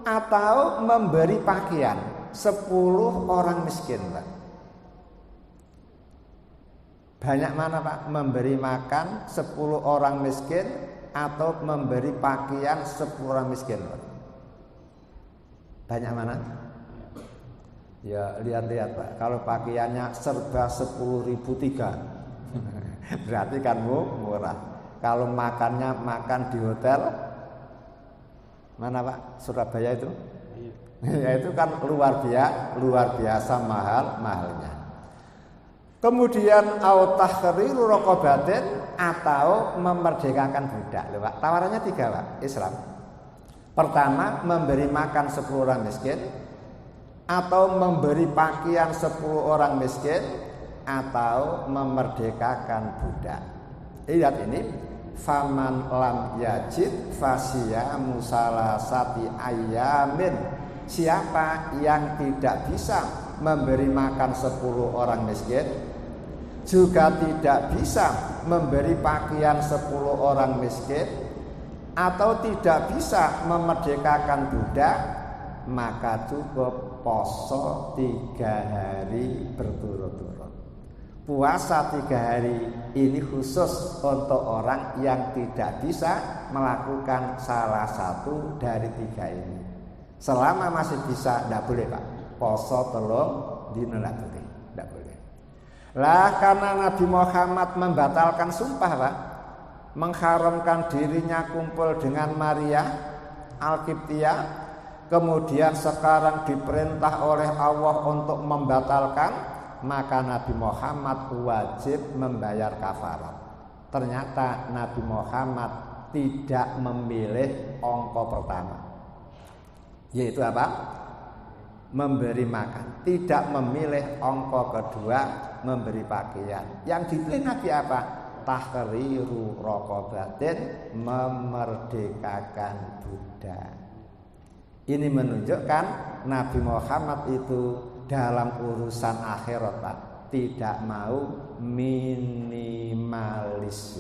atau memberi pakaian 10 orang miskin, Pak. Banyak mana, Pak? Memberi makan 10 orang miskin atau memberi pakaian 10 orang miskin, Pak? Banyak mana? Ya lihat-lihat, Pak. Kalau pakaiannya serba 10.003 berarti kan murah. Kalau makannya makan di hotel mana, Pak? Surabaya itu? Ya itu kan luar biasa mahalnya. Kemudian au tahriru raqabatin, atau memerdekakan budak, Pak. Tawarannya 3, Pak, Islam. Pertama, memberi makan 10 orang miskin, atau memberi pakaian 10 orang miskin, atau memerdekakan budak. Lihat ini, faman lam yajid fasiyamu salasati ayyamin siapa yang tidak bisa memberi makan 10 orang miskin, juga tidak bisa memberi pakaian 10 orang miskin, atau tidak bisa memerdekakan budak, maka cukup poso 3 hari berturut-turut. Puasa 3 hari ini khusus untuk orang yang tidak bisa melakukan salah satu dari 3 ini. Selama masih bisa, tidak boleh Pak. Poso 3 dina tidak boleh, tidak boleh. Lah karena Nabi Muhammad membatalkan sumpah Pak, mengharamkan dirinya kumpul dengan Maria Al-Qibtiyah, kemudian sekarang diperintah oleh Allah untuk membatalkan, maka Nabi Muhammad wajib membayar kafarat. Ternyata Nabi Muhammad tidak memilih ongko pertama, yaitu apa? Memberi makan. Tidak memilih ongko kedua, memberi pakaian. Yang dipilih Nabi apa? Tahriru raqabatin, memerdekakan budak. Ini menunjukkan Nabi Muhammad itu dalam urusan akhirat Pak, tidak mau minimalis.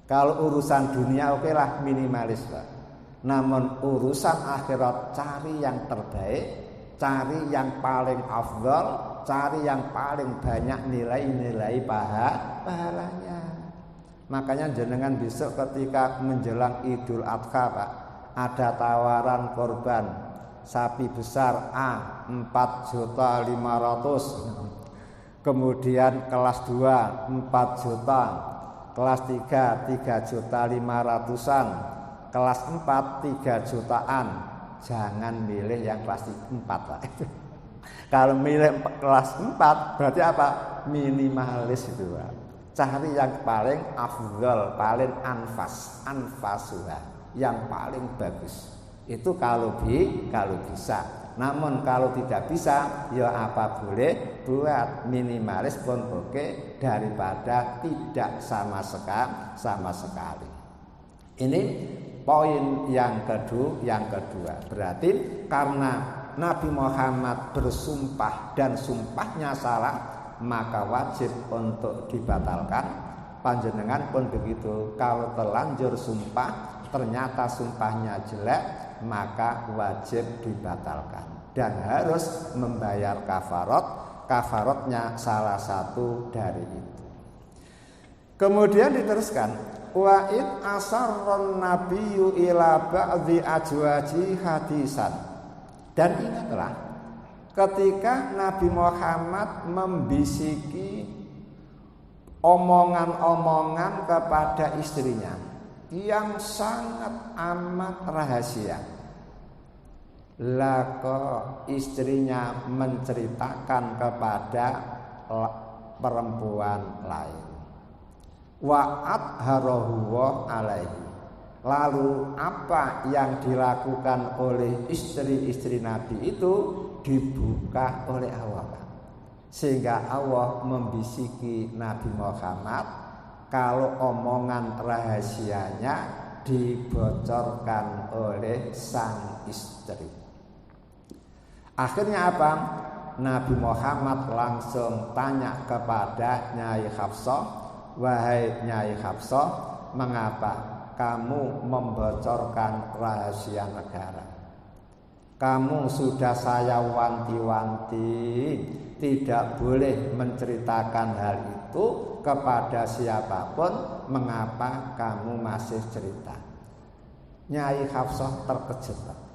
Kalau urusan dunia oke lah minimalis Pak. Namun urusan akhirat cari yang terbaik, cari yang paling afdal, cari yang paling banyak nilai-nilai pahalanya. Makanya jenengan besok ketika menjelang Idul Adha Pak, ada tawaran korban sapi besar A 4.500.000, kemudian kelas 2 4 juta, kelas 3 3.500.000-an, kelas 4 3 jutaan. Jangan milih yang kelas 4 Pak. Kalau milih kelas 4 berarti apa? Minimalis itu Pak. Cari yang paling afdal, paling anfasuha, yang paling bagus. Itu kalau bisa. Namun kalau tidak bisa, ya apa boleh buat, minimalis pun oke daripada tidak sama sekali. Ini poin yang kedua. Berarti karena Nabi Muhammad bersumpah dan sumpahnya salah, maka wajib untuk dibatalkan. Panjenengan pun begitu. Kalau terlanjur sumpah ternyata sumpahnya jelek, maka wajib dibatalkan dan harus membayar kafarat. Kafaratnya salah satu dari itu. Kemudian diteruskan, wa id asarron nabiyyu ila ba'dhi ajwaji hadisan. Dan ingatlah ketika Nabi Muhammad membisiki omongan-omongan kepada istrinya yang sangat amat rahasia. Lah kok istrinya menceritakan kepada perempuan lain. Wa'at harahu alaihi. Lalu apa yang dilakukan oleh istri-istri Nabi itu dibuka oleh Allah. Sehingga Allah membisiki Nabi Muhammad kalau omongan rahasianya dibocorkan oleh sang istri. Akhirnya apa? Nabi Muhammad langsung tanya kepada Nyai Hafsah, wahai Nyai Hafsah, mengapa kamu membocorkan rahasia negara? Kamu sudah saya wanti-wanti tidak boleh menceritakan hal itu kepada siapapun, mengapa kamu masih cerita? Nyai Hafsah terkejut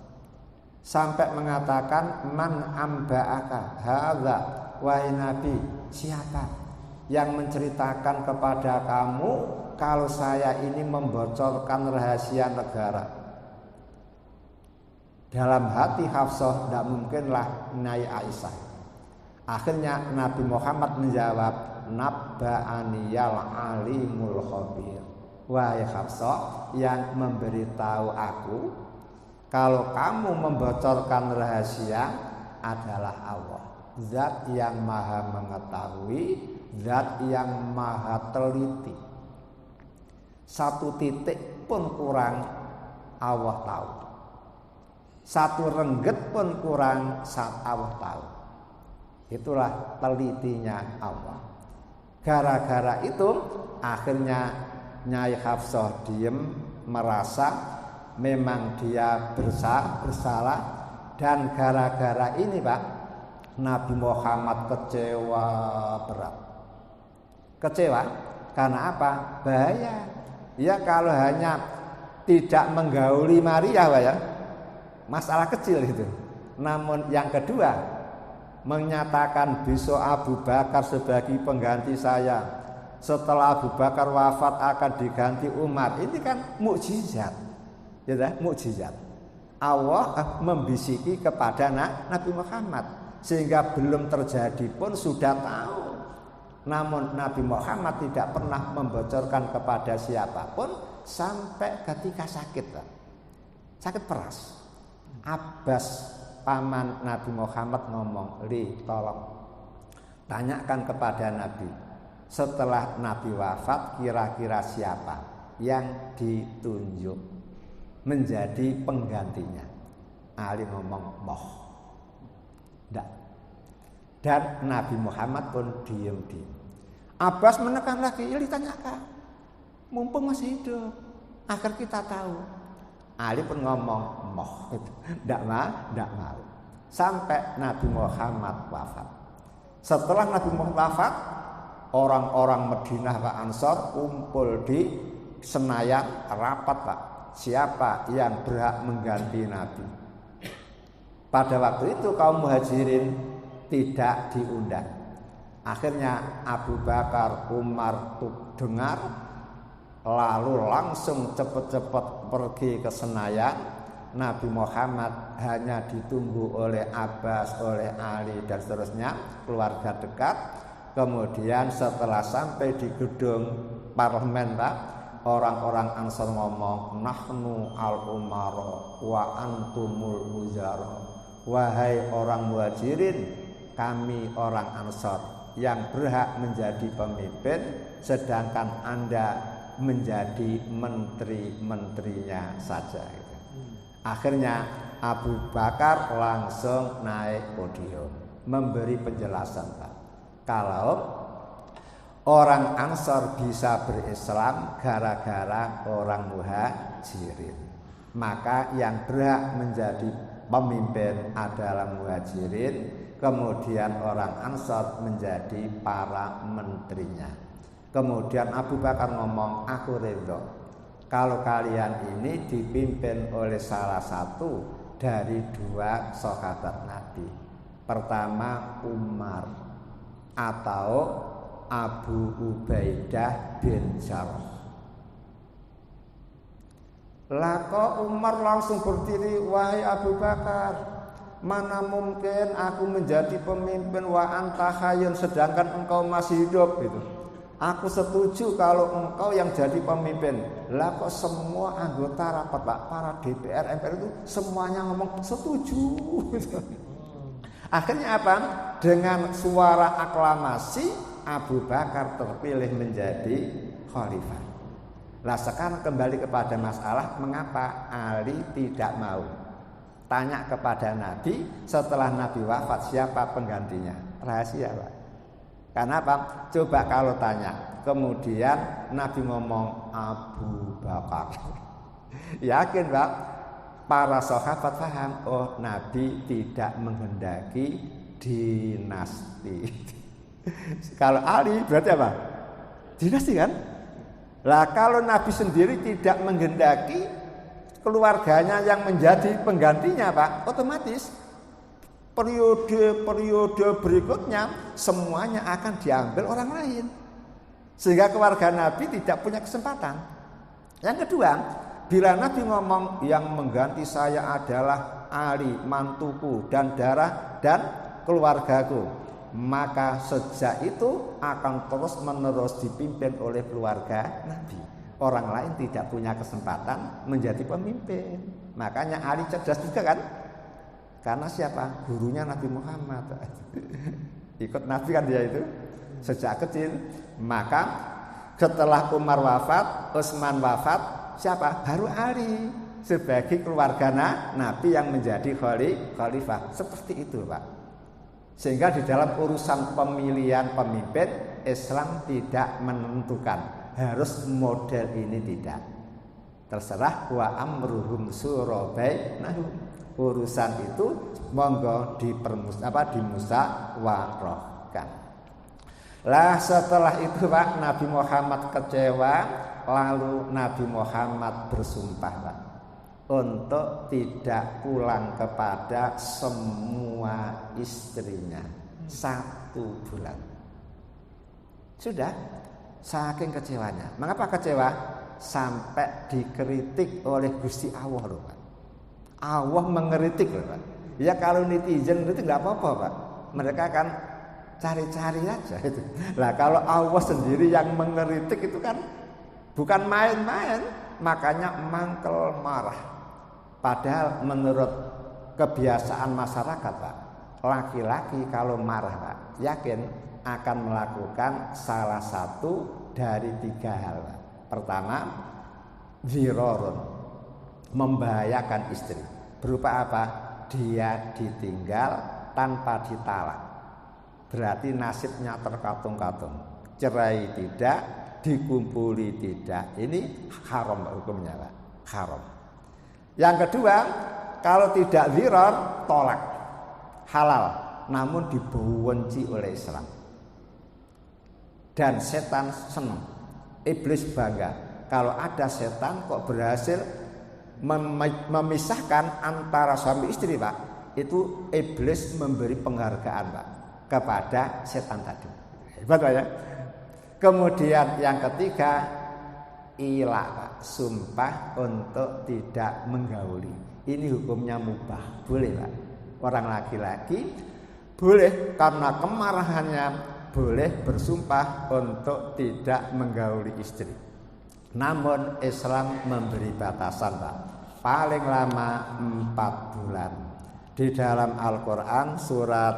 sampai mengatakan, man amba'aka hadza, wahai Nabi, siapa yang menceritakan kepada kamu kalau saya ini membocorkan rahasia negara? Dalam hati Hafsah, tidak mungkinlah Nyai Aisyah. Akhirnya Nabi Muhammad menjawab, nabba'aniyal alimul khabir. Wahai Hafsah, yang memberitahu aku kalau kamu membocorkan rahasia adalah Allah, Zat yang maha mengetahui, Zat yang maha teliti. Satu titik pun kurang Allah tahu. Satu rengget pun kurang 1 tahun. Itulah telitinya Allah. Gara-gara itu akhirnya Nyai Hafsah diem, merasa memang dia bersalah, dan gara-gara ini Pak, Nabi Muhammad kecewa berat. Kecewa karena apa? Bahaya. Ya kalau hanya tidak menggauli Maria Pak ya, masalah kecil itu. Namun yang kedua, menyatakan besok Abu Bakar sebagai pengganti saya, setelah Abu Bakar wafat akan diganti Umar. Ini kan mukjizat, ya, mukjizat. Allah membisiki kepada Nabi Muhammad sehingga belum terjadi pun sudah tahu. Namun Nabi Muhammad tidak pernah membocorkan kepada siapapun sampai ketika sakit, sakit peras. Abbas paman Nabi Muhammad ngomong, "Li, tolong tanyakan kepada Nabi, setelah Nabi wafat kira-kira siapa yang ditunjuk menjadi penggantinya?" Ali ngomong, "Moh." Nggak. Dan Nabi Muhammad pun diem. Abbas menekan lagi, "Ya ditanyakan, mumpung masih hidup, agar kita tahu." Ali pun ngomong, "Moh." Nggak mau. Sampai Nabi Muhammad wafat. Setelah Nabi Muhammad wafat, orang-orang Madinah Pak Ansor kumpul di Senayan, rapat Pak, siapa yang berhak mengganti Nabi. Pada waktu itu kaum Muhajirin tidak diundang. Akhirnya Abu Bakar, Umar dengar, lalu langsung cepat-cepat pergi ke Senayan. Nabi Muhammad hanya ditunggu oleh Abbas, oleh Ali dan seterusnya, keluarga dekat. Kemudian setelah sampai di gedung parlemen Pak, orang-orang Ansor ngomong, "Nahnu al-umara wa antumul muzara." Wahai orang Muhajirin, kami orang Ansor yang berhak menjadi pemimpin, sedangkan Anda menjadi menteri-menterinya saja. Akhirnya Abu Bakar langsung naik podium memberi penjelasan Pak, kalau orang Ansor bisa berislam gara-gara orang Muhajirin, maka yang berhak menjadi pemimpin adalah Muhajirin, kemudian orang Ansor menjadi para menterinya. Kemudian Abu Bakar ngomong, "Aku ridho kalau kalian ini dipimpin oleh salah satu dari 2 sahabat Nabi. Pertama Umar atau Abu Ubaidah bin Jarrah." Lah kok Umar langsung berdiri, "Wahai Abu Bakar, mana mungkin aku menjadi pemimpin wa anta hayyun, sedangkan engkau masih hidup gitu. Aku setuju kalau engkau yang jadi pemimpin." Lah kok semua anggota rapat Pak, para DPR MPR itu semuanya ngomong setuju. Akhirnya apa? Dengan suara aklamasi Abu Bakar terpilih menjadi khalifah. Lah sekarang kembali kepada masalah mengapa Ali tidak mau tanya kepada Nabi setelah Nabi wafat siapa penggantinya. Rahasia Pak. Karena apa? Coba kalau tanya, kemudian Nabi ngomong Abu Bakar. Yakin Pak, para sahabat paham, oh Nabi tidak menghendaki dinasti. Kalau Ali berarti apa? Dinasti kan? Lah kalau Nabi sendiri tidak menghendaki keluarganya yang menjadi penggantinya Pak, otomatis periode berikutnya semuanya akan diambil orang lain, sehingga keluarga Nabi tidak punya kesempatan. Yang kedua, bila Nabi ngomong yang mengganti saya adalah Ali, mantuku dan darah dan keluargaku, maka sejak itu akan terus menerus dipimpin oleh keluarga Nabi. Orang lain tidak punya kesempatan menjadi pemimpin. Makanya Ali cerdas juga kan? Karena siapa? Gurunya Nabi Muhammad. Ikut Nabi kan dia itu sejak kecil. Maka setelah Umar wafat, Utsman wafat, siapa? Baru Ali. sebagai keluarga Nabi yang menjadi khalifah. Seperti itu, Pak. Sehingga di dalam urusan pemilihan pemimpin, Islam tidak menentukan harus model ini, tidak. Terserah, wa amruhum syura bainahum. Urusan itu monggo dimusyawarahkan. Lah setelah itu, Pak, Nabi Muhammad kecewa, lalu Nabi Muhammad bersumpah, Pak, untuk tidak pulang kepada semua istrinya 1 bulan. Sudah, saking kecewanya. Mengapa kecewa? Sampai dikritik oleh Gusti Allah, loh, Pak. Allah mengkritik, loh, Pak. Ya kalau netizen itu nggak apa-apa, Pak. Mereka kan cari-cari aja itu. Lah kalau Allah sendiri yang mengkritik itu kan bukan main-main. Makanya mangkel marah. Padahal menurut kebiasaan masyarakat, Pak, laki-laki kalau marah, Pak, yakin akan melakukan salah satu dari 3 hal, Pak. Pertama, dzirarun, membahayakan istri. Berupa apa? Dia ditinggal tanpa ditalak. Berarti nasibnya terkatung-katung. Cerai tidak, dikumpuli tidak. Ini haram hukumnya, Pak. Haram. Yang kedua, kalau tidak dzirar, tolak. Halal, namun dibenci oleh Islam. Dan setan senang. Iblis bangga kalau ada setan kok berhasil memisahkan antara suami istri, Pak. Itu iblis memberi penghargaan, Pak, kepada setan tadi. Hebat, Pak, ya. Kemudian yang ketiga, ilah, Pak, sumpah untuk tidak menggauli. Ini hukumnya mubah, boleh, Pak. Orang laki-laki boleh karena kemarahannya boleh bersumpah untuk tidak menggauli istri. Namun Islam memberi batasan, Pak. Paling lama 4 bulan. Di dalam Al-Quran surat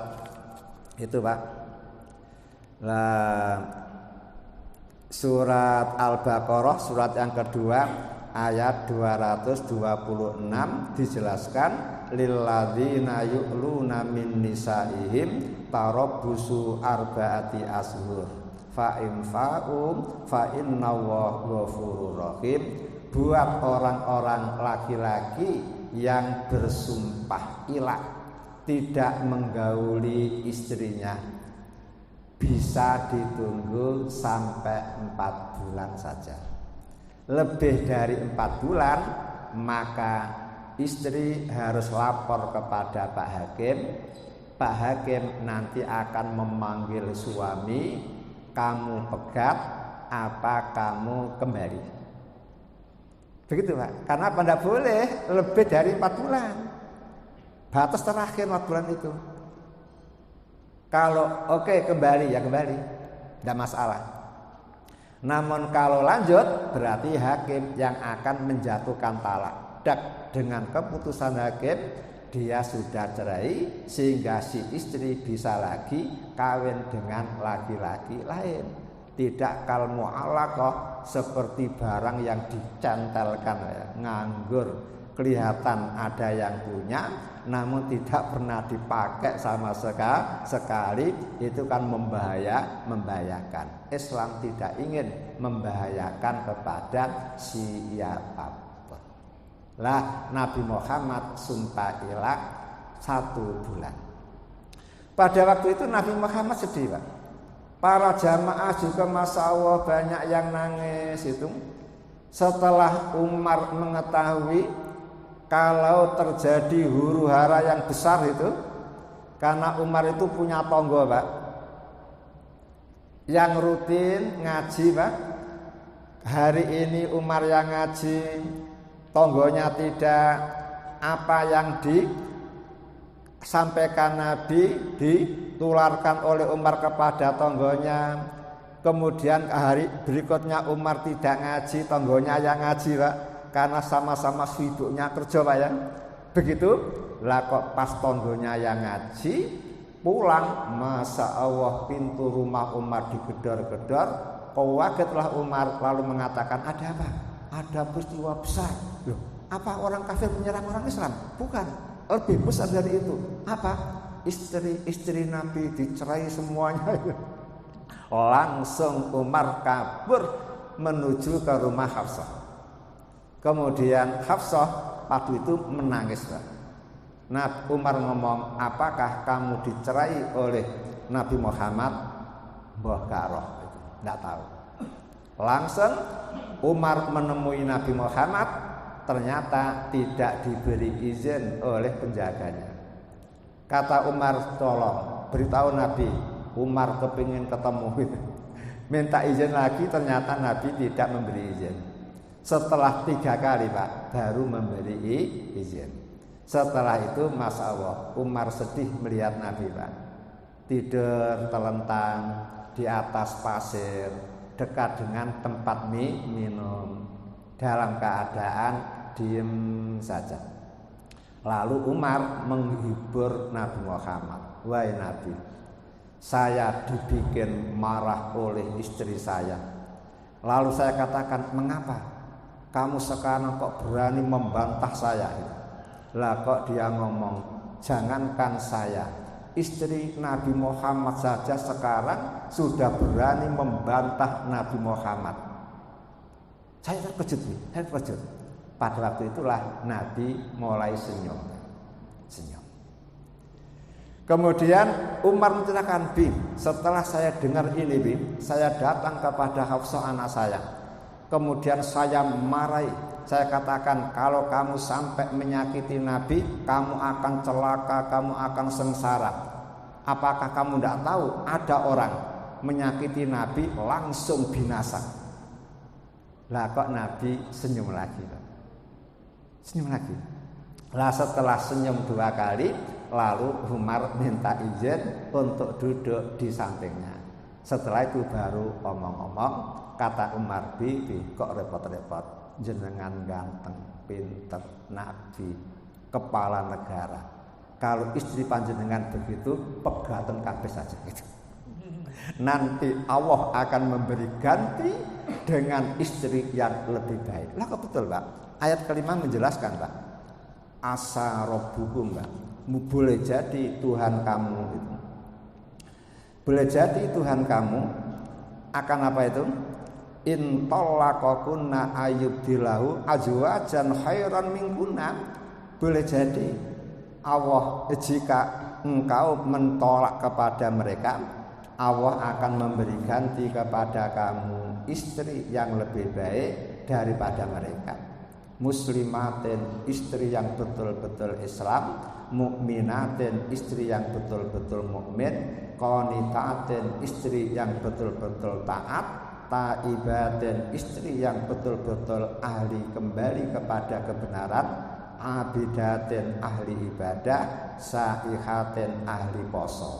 itu, Pak, surat Al-Baqarah, surat yang kedua ayat 226 dijelaskan, lilladzina yu'luna min nisaihim tarabbusu arba'ati ashur fa in fa'um fa innallaha ghafurur rahim. Buat orang-orang laki-laki yang bersumpah ilah tidak menggauli istrinya, bisa ditunggu sampai 4 bulan saja. Lebih dari 4 bulan maka istri harus lapor kepada Pak Hakim. Pak Hakim nanti akan memanggil suami, kamu pegat apa kamu kembali. Begitu, Pak. Karena apa? Tidak boleh lebih dari 4 bulan. Batas terakhir 4 bulan itu. Kalau oke, kembali ya kembali, tidak masalah. Namun kalau lanjut berarti hakim yang akan menjatuhkan talak. Dan dengan keputusan hakim dia sudah cerai, sehingga si istri bisa lagi kawin dengan laki-laki lain. Tidak kal mu'allaqah seperti barang yang dicantelkan, ya, nganggur, kelihatan ada yang punya namun tidak pernah dipakai sama sekali. Itu kan membahayakan. Islam tidak ingin membahayakan kepada siapapun. Lah Nabi Muhammad sumpah ilah 1 bulan. Pada waktu itu Nabi Muhammad sedih, Pak. Para jamaah juga masya Allah banyak yang nangis itu. Setelah Umar mengetahui kalau terjadi huru hara yang besar itu, karena Umar itu punya tonggo, Pak, yang rutin ngaji, Pak. Hari ini Umar yang ngaji, tonggonya tidak. Apa yang disampaikan Nabi ditularkan oleh Umar kepada tonggonya. Kemudian hari berikutnya Umar tidak ngaji, tonggonya yang ngaji, Pak, karena sama-sama sibuknya kerja, Pak, ya. Begitu lah kok pas tonggonya yang ngaji pulang, masa Allah pintu rumah Umar digedor-gedor. Kagetlah Umar lalu mengatakan, ada apa? Ada peristiwa besar. Loh, Apa orang kafir menyerang orang Islam? Bukan. Lebih besar dari itu. Apa? Istri-istri Nabi dicerai semuanya. Langsung Umar kabur menuju ke rumah Hafsah. Kemudian Hafsah waktu itu menangis. Nah, Umar ngomong, apakah kamu dicerai oleh Nabi Muhammad? Mbah gak roh, nggak tahu. Langsung Umar menemui Nabi Muhammad, ternyata tidak diberi izin oleh penjaganya. Kata Umar, tolong beritahu Nabi. Umar kepingin ketemu, minta izin lagi, ternyata Nabi tidak memberi izin. Setelah 3 kali Pak, baru memberi izin. Setelah itu Masya Allah, Umar sedih melihat Nabi Pak, tidur telentang di atas pasir dekat dengan tempat minum, dalam keadaan diem saja. Lalu Umar menghibur Nabi Muhammad, wahai Nabi, saya dibikin marah oleh istri saya. Lalu saya katakan, mengapa kamu sekarang kok berani membantah saya? Lah kok dia ngomong, jangankan saya, istri Nabi Muhammad saja sekarang sudah berani membantah Nabi Muhammad. Saya terkejut. Pada waktu itulah Nabi mulai senyum. Kemudian Umar menceritakan, Bi, setelah saya dengar ini, Bi, saya datang kepada Hafsah anak saya. Kemudian saya marahi. Saya katakan, kalau kamu sampai menyakiti Nabi, kamu akan celaka, kamu akan sengsara. Apakah kamu tidak tahu ada orang menyakiti Nabi langsung binasa? Lah kok Nabi senyum lagi. Lah setelah senyum 2 kali, lalu Umar minta izin untuk duduk di sampingnya. Setelah itu baru omong-omong, kata Umar, Bibi kok repot-repot, jenengan ganteng, pinter, nabi, kepala negara. Kalau istri panjenengan begitu, pegaten kabeh saja gitu. Nanti Allah akan memberi ganti dengan istri yang lebih baik. Lah kok betul Pak? Ayat kelima menjelaskan Pak, asa robbukum Pak, boleh jadi Tuhan kamu itu, boleh jadi Tuhan kamu akan apa itu? In tallaqakunna ayyubdilahu azwajan khairan minkunna. Boleh jadi Allah, jika engkau mentolak kepada mereka, Allah akan memberi ganti kepada kamu istri yang lebih baik daripada mereka. Muslimatin, istri yang betul-betul Islam, mukminatin, istri yang betul-betul mukmin, qanitatin, istri yang betul-betul taat, taibatin, istri yang betul-betul ahli kembali kepada kebenaran, abidatin, ahli ibadah, saihatin, ahli poso,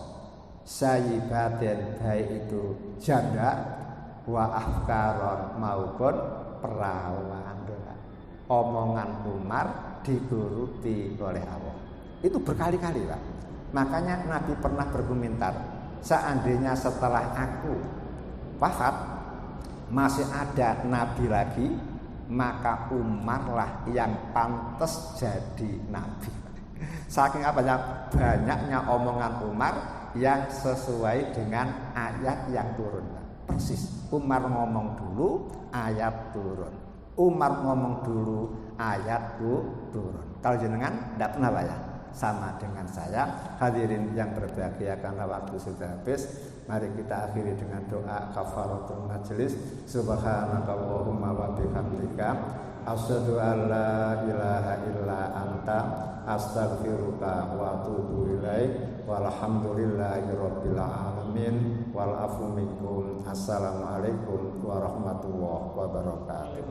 sayyibatin, baik itu janda, wa afkaron, maupun perawan. Omongan Umar dituruti oleh Allah. Itu berkali-kali Pak. Makanya Nabi pernah berkomentar, seandainya setelah aku wafat masih ada Nabi lagi, maka Umarlah yang pantas jadi Nabi. Saking apanya? Banyaknya omongan Umar yang sesuai dengan ayat yang turun. Persis, Umar ngomong dulu, ayat turun. Umar ngomong dulu, ayat turun. Kalau jenengan tidak pernah Pak ya? Sama dengan saya. Hadirin yang berbahagia, karena waktu sudah habis, mari kita akhiri dengan doa kafaratul majelis. Subhanakallahumma wa bihamdika, asyhadu an la ilaha illa anta, astaghfiruka wa atubu ilaik, walhamdulillahirabbil alamin, wal afu minkum. Assalamualaikum warahmatullahi wabarakatuh.